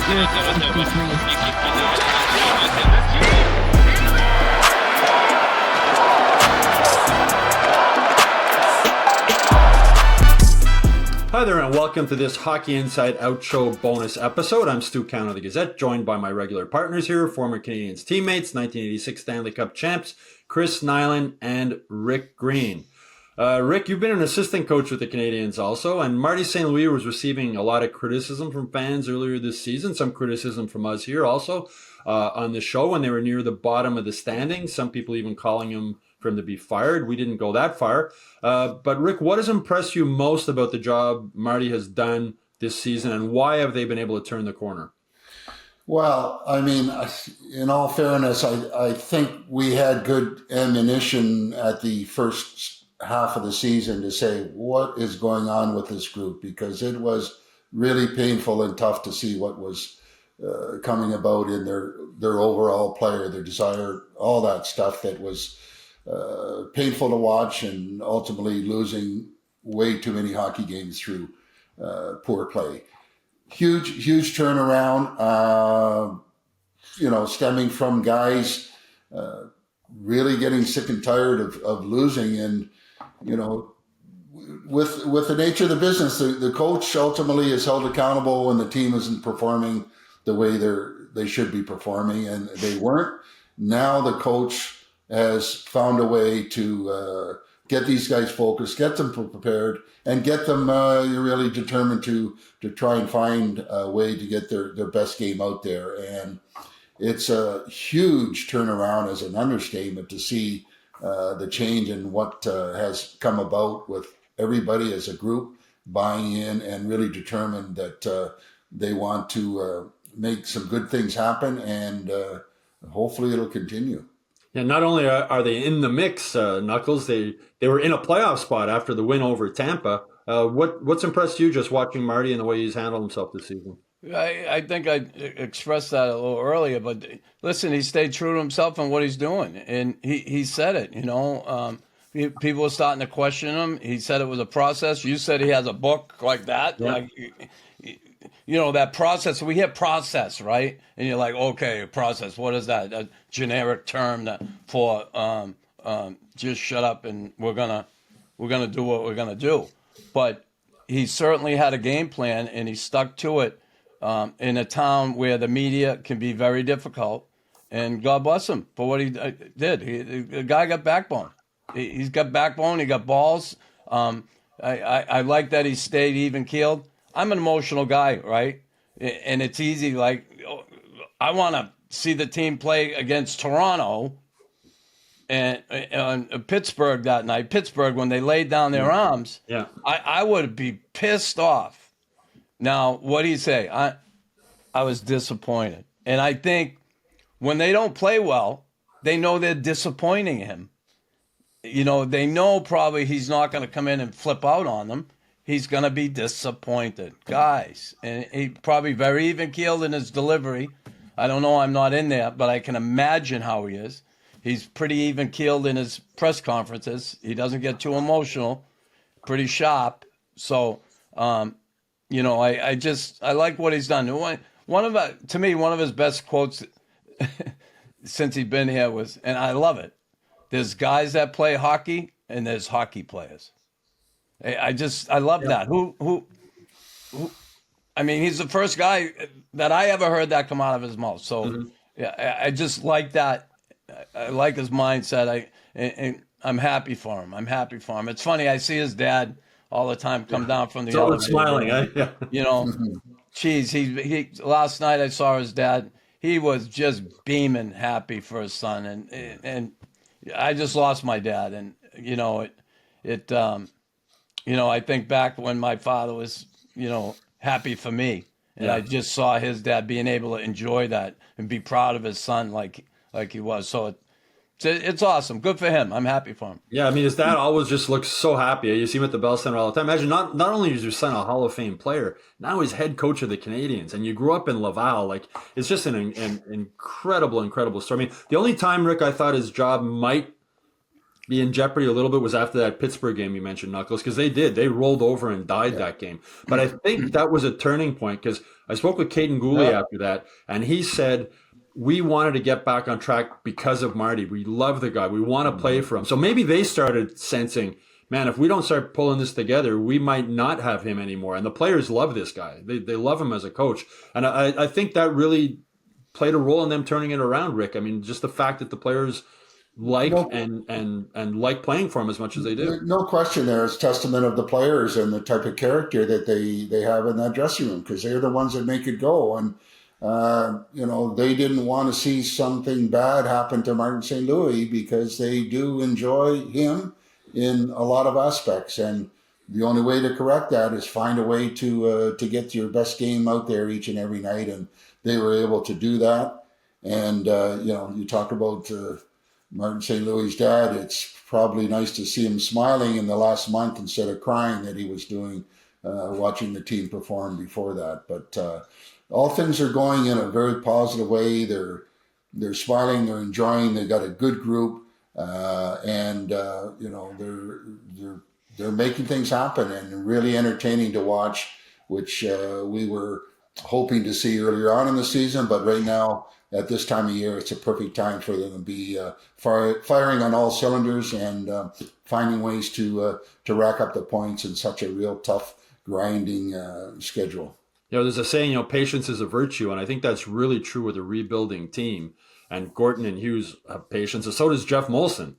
Hi there and welcome to this Hockey Inside Outro bonus episode. I'm Stu Count of the Gazette, joined by my regular partners here, former Canadiens teammates, 1986 Stanley Cup champs, Chris Nyland and Rick Green. Rick, you've been an assistant coach with the Canadiens also, and Marty St. Louis was receiving a lot of criticism from fans earlier this season, some criticism from us here also on the show when they were near the bottom of the standings, some people even calling him for him to be fired. We didn't go that far. But Rick, what has impressed you most about the job Marty has done this season, and why have they been able to turn the corner? Well, I mean, in all fairness, I think we had good ammunition at the first half of the season to say what is going on with this group, because it was really painful and tough to see what was coming about in their overall player, their desire, all that stuff that was painful to watch, and ultimately losing way too many hockey games through poor play. Huge turnaround, stemming from guys really getting sick and tired of losing. And, with the nature of the business, the coach ultimately is held accountable when the team isn't performing the way they should be performing, and they weren't. Now the coach has found a way to get these guys focused, get them prepared, and get them really determined to try and find a way to get their best game out there. And it's a huge turnaround, as an understatement, to see the change in what has come about with everybody as a group buying in and really determined that they want to make some good things happen, and hopefully it'll continue. Yeah, not only are they in the mix, Knuckles, they were in a playoff spot after the win over Tampa. What's impressed you just watching Marty and the way he's handled himself this season? I think I expressed that a little earlier, but listen, he stayed true to himself and what he's doing, and he said it. People were starting to question him. He said it was a process. You said he has a book like that. Yeah. That process. We hear process, right? And you're like, okay, process. What is that? A generic term for just shut up and we're gonna do what we're gonna do. But he certainly had a game plan, and he stuck to it in a town where the media can be very difficult. And God bless him for what he did. The guy got backbone. He's got backbone. He got balls. I like that he stayed even keeled. I'm an emotional guy, right? And it's easy. Like, I want to see the team play against Toronto and Pittsburgh that night. Pittsburgh, when they laid down their arms, yeah, I would be pissed off. Now, what do you say? I was disappointed. And I think when they don't play well, they know they're disappointing him. They know probably he's not going to come in and flip out on them. He's going to be disappointed, guys. And he probably very even-keeled in his delivery. I don't know, I'm not in there, but I can imagine how he is. He's pretty even-keeled in his press conferences. He doesn't get too emotional, pretty sharp. So, I like what he's done. To me, one of his best quotes since he's been here was, and I love it, there's guys that play hockey and there's hockey players. I love that. Who? I mean, he's the first guy that I ever heard that come out of his mouth. So, yeah, I just like that. I like his mindset. And I'm happy for him. It's funny. I see his dad all the time come down from the elevator. Smiling, eh? Yeah. Geez, he last night I saw his dad. He was just beaming happy for his son, and I just lost my dad, and I think back when my father was, happy for me, and I just saw his dad being able to enjoy that and be proud of his son like he was. So it's awesome. Good for him. I'm happy for him. Yeah, I mean, his dad always just looks so happy. You see him at the Bell Center all the time. Imagine not only is your son a Hall of Fame player, now he's head coach of the Canadiens, and you grew up in Laval. Like, it's just an incredible story. I mean, the only time, Rick, I thought his job might be in jeopardy a little bit was after that Pittsburgh game you mentioned, Knuckles, because they rolled over and died that game. But I think that was a turning point, because I spoke with Caden Gooley after that, and he said, we wanted to get back on track because of Marty. We love the guy. We want to play for him. So maybe they started sensing, man, if we don't start pulling this together, we might not have him anymore. And the players love this guy. They love him as a coach. And I think that really played a role in them turning it around, Rick. I mean, just the fact that the players like and like playing for him as much as they do. No question there. It's testament of the players and the type of character that they have in that dressing room, because they're the ones that make it go. And, they didn't want to see something bad happen to Martin St. Louis, because they do enjoy him in a lot of aspects. And the only way to correct that is find a way to get your best game out there each and every night. And they were able to do that. And, you talk about Martin St. Louis' dad. It's probably nice to see him smiling in the last month instead of crying that he was doing, watching the team perform before that. But all things are going in a very positive way. They're smiling, they're enjoying. They got a good group, and they're making things happen and really entertaining to watch, which we were hoping to see earlier on in the season. But right now, at this time of year, it's a perfect time for them to be firing on all cylinders and finding ways to rack up the points in such a real tough, grinding schedule. There's a saying, patience is a virtue, and I think that's really true with a rebuilding team. And Gorton and Hughes have patience, and so does Jeff Molson.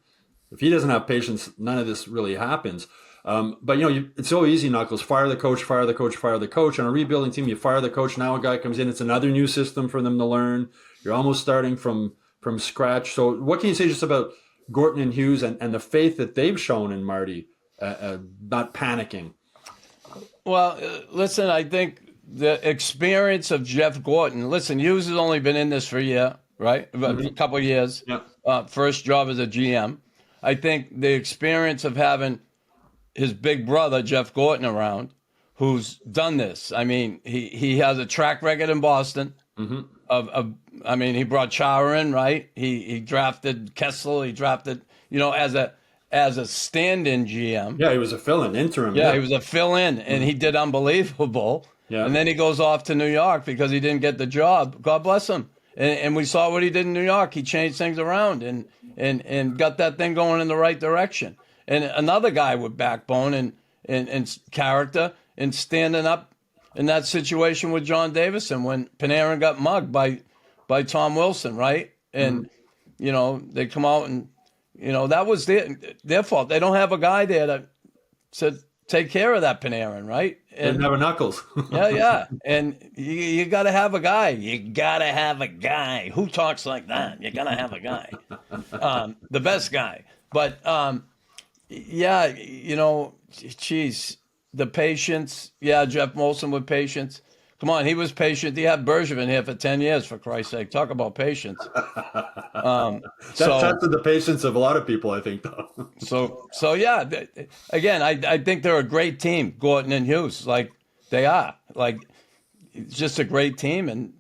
If he doesn't have patience, none of this really happens. But it's so easy, Knuckles. Fire the coach, fire the coach, fire the coach. On a rebuilding team, you fire the coach. Now a guy comes in. It's another new system for them to learn. You're almost starting from scratch. So what can you say just about Gorton and Hughes and the faith that they've shown in Marty, not panicking? Well, listen, I think the experience of Jeff Gorton. Listen, Hughes has only been in this for a year, right? Mm-hmm. A couple of years. Yeah. First job as a GM. I think the experience of having his big brother, Jeff Gorton, around, who's done this. I mean, he has a track record in Boston. Mm-hmm. He brought Chara in, right? He drafted Kessel. He drafted, as a stand-in GM. Yeah, he was a fill-in, interim. Yeah, he was a fill-in, and he did unbelievable. Yeah. And then he goes off to New York because he didn't get the job. God bless him. And we saw what he did in New York. He changed things around and got that thing going in the right direction. And another guy with backbone and character and standing up in that situation with John Davison when Panarin got mugged by Tom Wilson, right? And, they come out and, that was their fault. They don't have a guy there that said, take care of that Panarin, right? And didn't have a Knuckles. yeah. And you got to have a guy. You got to have a guy. Who talks like that? You got to have a guy. The best guy. But, the patience. Yeah, Jeff Molson with patience. Come on, he was patient. He had Bergevin here for 10 years, for Christ's sake. Talk about patience. That's the patience of a lot of people, I think, though. So yeah, again, I think they're a great team, Gorton and Hughes. Like, they are. Like, it's just a great team. And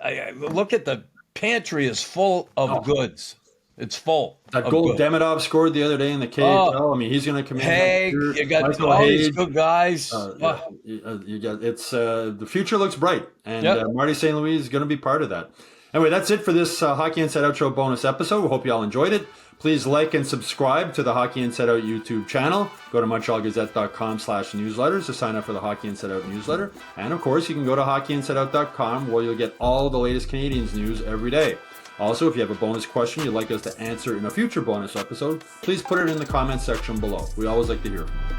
I look at the pantry is full of goods. It's full. That goal Demidov scored the other day in the KHL. He's going to come in. Hey, you got all these good guys. The future looks bright, and Marty St. Louis is going to be part of that. Anyway, that's it for this Hockey Inside Out Show bonus episode. We hope you all enjoyed it. Please like and subscribe to the Hockey Inside Out YouTube channel. Go to MontrealGazette.com/newsletters to sign up for the Hockey Inside Out newsletter. And of course, you can go to HockeyInsideOut.com where you'll get all the latest Canadiens news every day. Also, if you have a bonus question you'd like us to answer in a future bonus episode, please put it in the comments section below. We always like to hear from you.